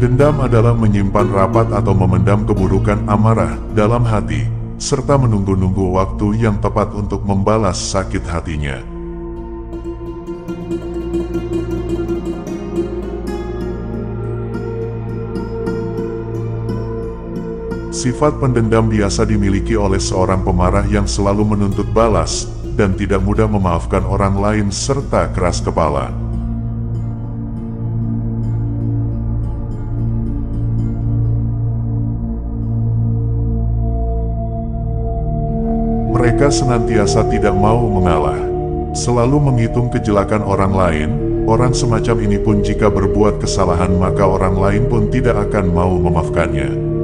Dendam adalah menyimpan rapat atau memendam keburukan amarah dalam hati, serta menunggu-nunggu waktu yang tepat untuk membalas sakit hatinya. Sifat pendendam biasa dimiliki oleh seorang pemarah yang selalu menuntut balas, dan tidak mudah memaafkan orang lain serta keras kepala. Mereka senantiasa tidak mau mengalah, selalu menghitung kejelekan orang lain. Orang semacam ini pun jika berbuat kesalahan maka orang lain pun tidak akan mau memaafkannya.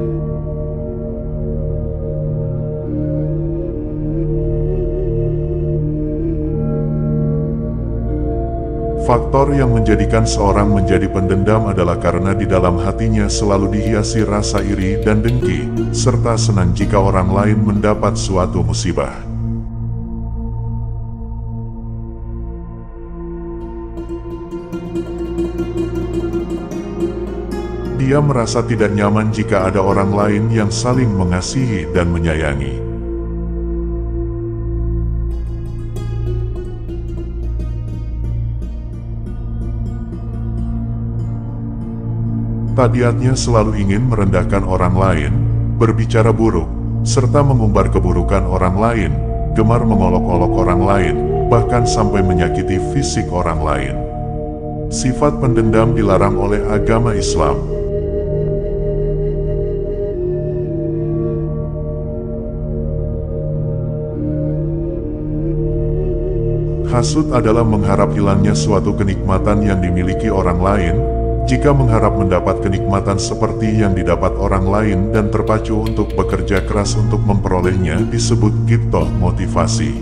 Faktor yang menjadikan seorang menjadi pendendam adalah karena di dalam hatinya selalu dihiasi rasa iri dan dengki, serta senang jika orang lain mendapat suatu musibah. Dia merasa tidak nyaman jika ada orang lain yang saling mengasihi dan menyayangi. Tabiatnya selalu ingin merendahkan orang lain, berbicara buruk, serta mengumbar keburukan orang lain, gemar mengolok-olok orang lain, bahkan sampai menyakiti fisik orang lain. Sifat pendendam dilarang oleh agama Islam. Hasud adalah mengharap hilangnya suatu kenikmatan yang dimiliki orang lain. Jika mengharap mendapat kenikmatan seperti yang didapat orang lain dan terpacu untuk bekerja keras untuk memperolehnya disebut ghibthah motivasi.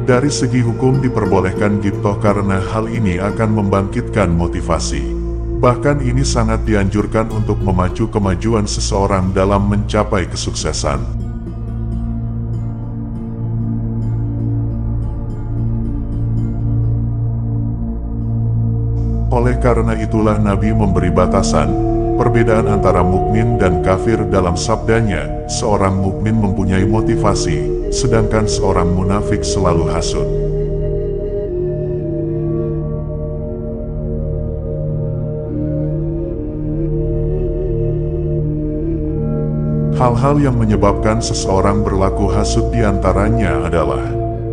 Dari segi hukum diperbolehkan ghibthah karena hal ini akan membangkitkan motivasi. Bahkan ini sangat dianjurkan untuk memacu kemajuan seseorang dalam mencapai kesuksesan. Oleh karena itulah Nabi memberi batasan, perbedaan antara mukmin dan kafir dalam sabdanya, seorang mukmin mempunyai motivasi, sedangkan seorang munafik selalu hasud. Hal-hal yang menyebabkan seseorang berlaku hasud diantaranya adalah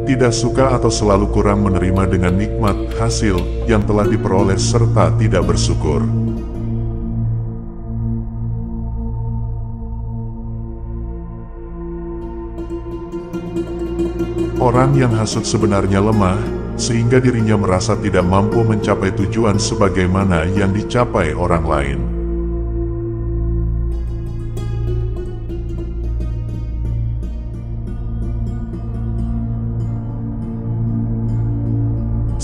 tidak suka atau selalu kurang menerima dengan nikmat hasil yang telah diperoleh serta tidak bersyukur. Orang yang hasud sebenarnya lemah, sehingga dirinya merasa tidak mampu mencapai tujuan sebagaimana yang dicapai orang lain.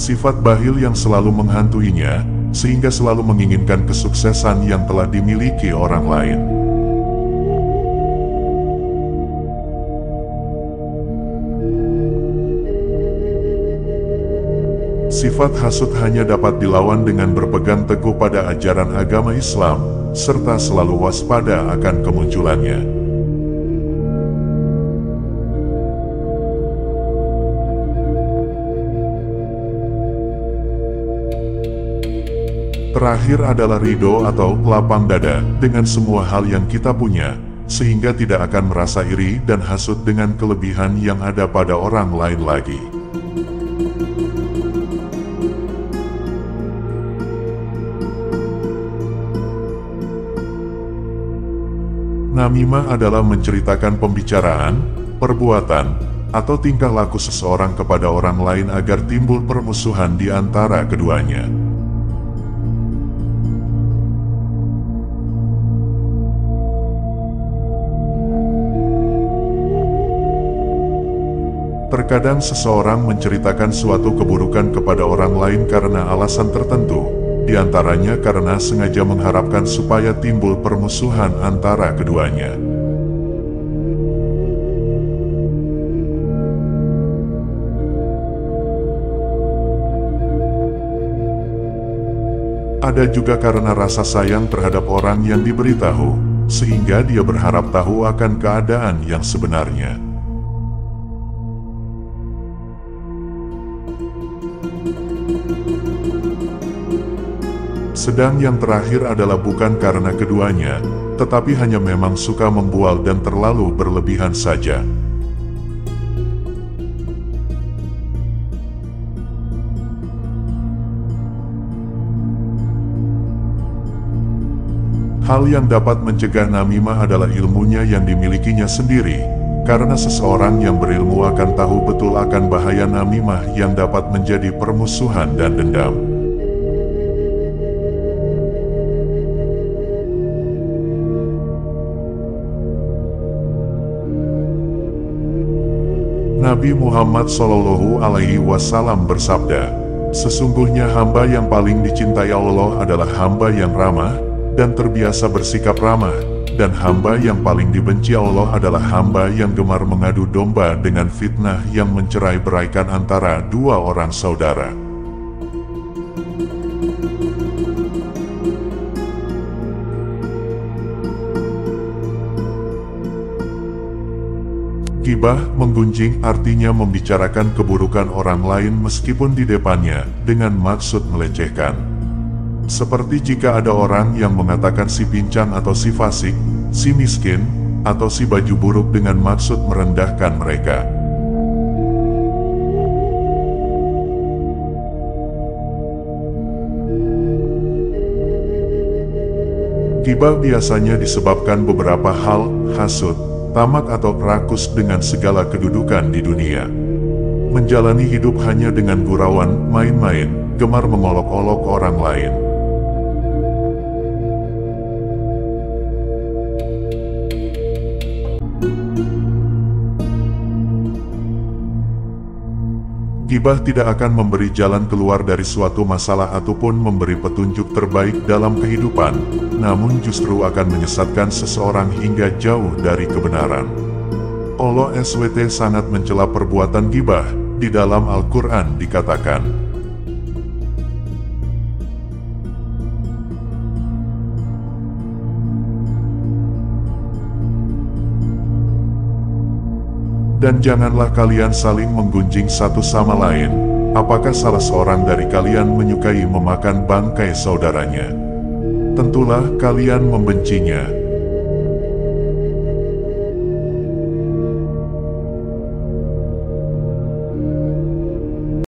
Sifat bakhil yang selalu menghantuinya, sehingga selalu menginginkan kesuksesan yang telah dimiliki orang lain. Sifat hasud hanya dapat dilawan dengan berpegang teguh pada ajaran agama Islam, serta selalu waspada akan kemunculannya. Terakhir adalah ridho atau lapang dada dengan semua hal yang kita punya, sehingga tidak akan merasa iri dan hasud dengan kelebihan yang ada pada orang lain lagi. Namimah adalah menceritakan pembicaraan, perbuatan, atau tingkah laku seseorang kepada orang lain agar timbul permusuhan di antara keduanya. Terkadang seseorang menceritakan suatu keburukan kepada orang lain karena alasan tertentu, di antaranya karena sengaja mengharapkan supaya timbul permusuhan antara keduanya. Ada juga karena rasa sayang terhadap orang yang diberitahu, sehingga dia berharap tahu akan keadaan yang sebenarnya. Sedang yang terakhir adalah bukan karena keduanya, tetapi hanya memang suka membual dan terlalu berlebihan saja. Hal yang dapat mencegah namimah adalah ilmunya yang dimilikinya sendiri, karena seseorang yang berilmu akan tahu betul akan bahaya namimah yang dapat menjadi permusuhan dan dendam. Nabi Muhammad SAW bersabda, "Sesungguhnya hamba yang paling dicintai Allah adalah hamba yang ramah dan terbiasa bersikap ramah, dan hamba yang paling dibenci Allah adalah hamba yang gemar mengadu domba dengan fitnah yang mencerai-beraikan antara dua orang saudara." Gibah, menggunjing, artinya membicarakan keburukan orang lain meskipun di depannya, dengan maksud melecehkan. Seperti jika ada orang yang mengatakan si pincang atau si fasik, si miskin, atau si baju buruk dengan maksud merendahkan mereka. Gibah biasanya disebabkan beberapa hal, hasud, tamak atau rakus dengan segala kedudukan di dunia. Menjalani hidup hanya dengan gurauan, main-main, gemar mengolok-olok orang lain. Gibah tidak akan memberi jalan keluar dari suatu masalah ataupun memberi petunjuk terbaik dalam kehidupan, namun justru akan menyesatkan seseorang hingga jauh dari kebenaran. Allah SWT sangat mencela perbuatan gibah. Di dalam Al-Quran dikatakan, "Dan janganlah kalian saling menggunjing satu sama lain. Apakah salah seorang dari kalian menyukai memakan bangkai saudaranya? Tentulah kalian membencinya.